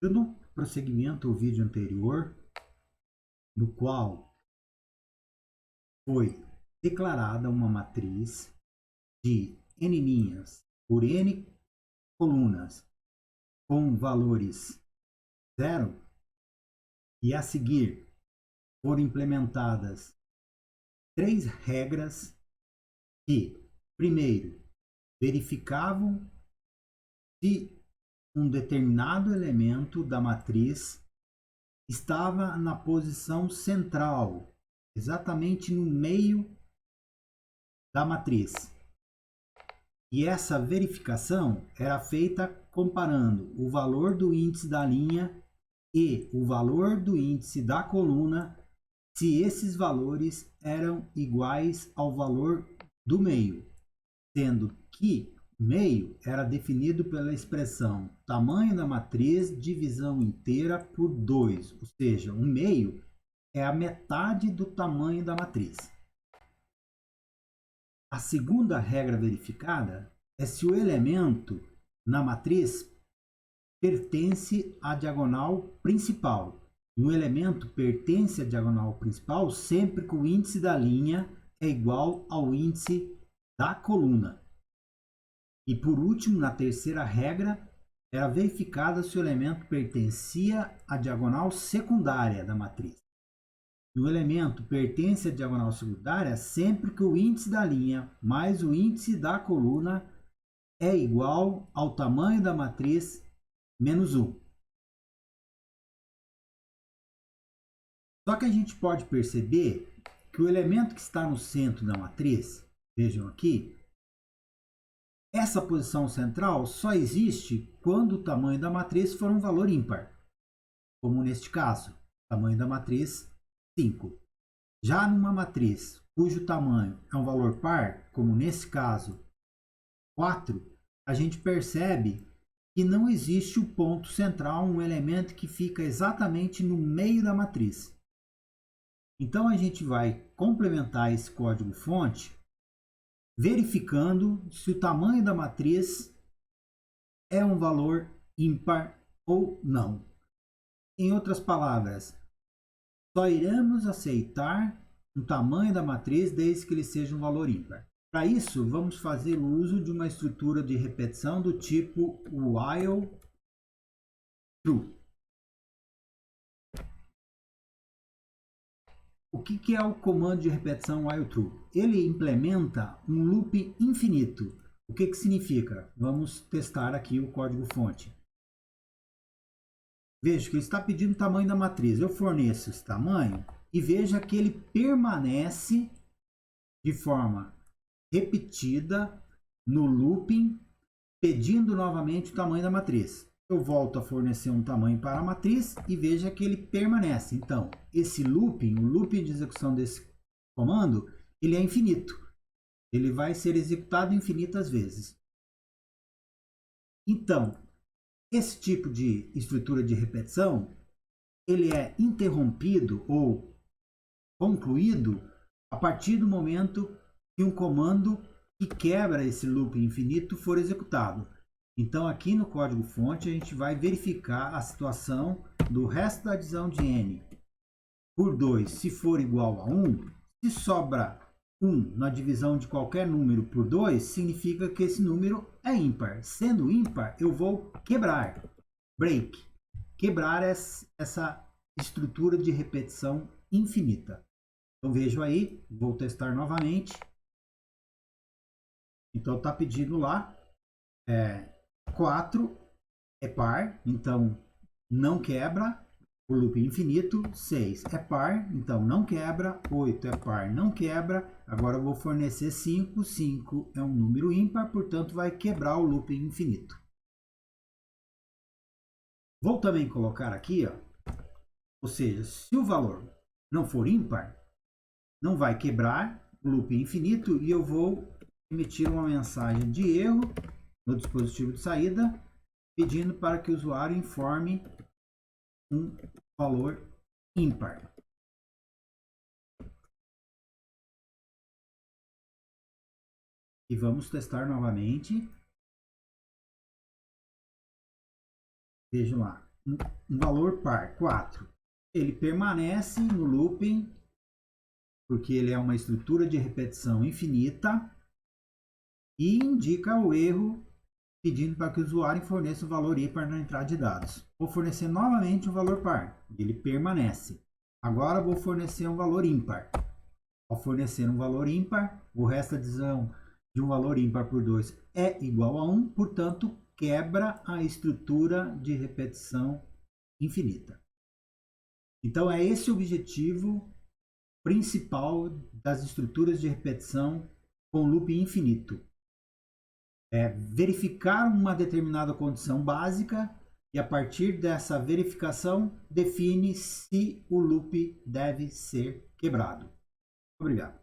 Dando prosseguimento ao vídeo anterior, no qual foi declarada uma matriz de n linhas por n colunas com valores zero, e a seguir foram implementadas três regras que, primeiro, verificavam se um determinado elemento da matriz estava na posição central, exatamente no meio da matriz. E essa verificação era feita comparando o valor do índice da linha e o valor do índice da coluna, se esses valores eram iguais ao valor do meio, sendo que meio era definido pela expressão tamanho da matriz divisão inteira por 2, ou seja, um meio é a metade do tamanho da matriz. A segunda regra verificada é se o elemento na matriz pertence à diagonal principal. E o elemento pertence à diagonal principal sempre que o índice da linha é igual ao índice da coluna. E por último, na terceira regra, era verificada se o elemento pertencia à diagonal secundária da matriz. E o elemento pertence à diagonal secundária sempre que o índice da linha mais o índice da coluna é igual ao tamanho da matriz menos 1. Só que a gente pode perceber que o elemento que está no centro da matriz, vejam aqui, essa posição central só existe quando o tamanho da matriz for um valor ímpar, como neste caso, tamanho da matriz 5. Já numa matriz cujo tamanho é um valor par, como nesse caso 4, a gente percebe que não existe o ponto central, um elemento que fica exatamente no meio da matriz. Então a gente vai complementar esse código-fonte verificando se o tamanho da matriz é um valor ímpar ou não. Em outras palavras, só iremos aceitar o tamanho da matriz desde que ele seja um valor ímpar. Para isso, vamos fazer uso de uma estrutura de repetição do tipo while true. O que é o comando de repetição while true? Ele implementa um loop infinito. O que significa? Vamos testar aqui o código-fonte. Veja que ele está pedindo o tamanho da matriz. Eu forneço esse tamanho e veja que ele permanece de forma repetida no looping, pedindo novamente o tamanho da matriz. Eu volto a fornecer um tamanho para a matriz e veja que ele permanece. Então, esse looping, o looping de execução desse comando, ele é infinito. Ele vai ser executado infinitas vezes. Então, esse tipo de estrutura de repetição, ele é interrompido ou concluído a partir do momento que um comando que quebra esse loop infinito for executado. Então, aqui no código-fonte, a gente vai verificar a situação do resto da divisão de n por 2, se for igual a 1. Se sobra 1 na divisão de qualquer número por 2, significa que esse número é ímpar. Sendo ímpar, eu vou quebrar, break, quebrar essa estrutura de repetição infinita. Então, vejo aí, vou testar novamente. Então, está pedindo lá, 4 é par, então não quebra, o loop infinito. 6 é par, então não quebra. 8 é par, não quebra. Agora eu vou fornecer 5. 5 é um número ímpar, portanto vai quebrar o loop infinito. Vou também colocar aqui, ó, ou seja, se o valor não for ímpar, não vai quebrar o loop infinito e eu vou emitir uma mensagem de erro no dispositivo de saída, pedindo para que o usuário informe um valor ímpar. E vamos testar novamente. Vejam lá. um valor par, 4. Ele permanece no looping, porque ele é uma estrutura de repetição infinita, e indica o erro pedindo para que o usuário forneça o valor ímpar na entrada de dados. Vou fornecer novamente um valor par, ele permanece. Agora vou fornecer um valor ímpar. Ao fornecer um valor ímpar, o resto da divisão de um valor ímpar por 2 é igual a 1, portanto, quebra a estrutura de repetição infinita. Então, é esse o objetivo principal das estruturas de repetição com loop infinito. É verificar uma determinada condição básica e, a partir dessa verificação, define se o loop deve ser quebrado. Obrigado.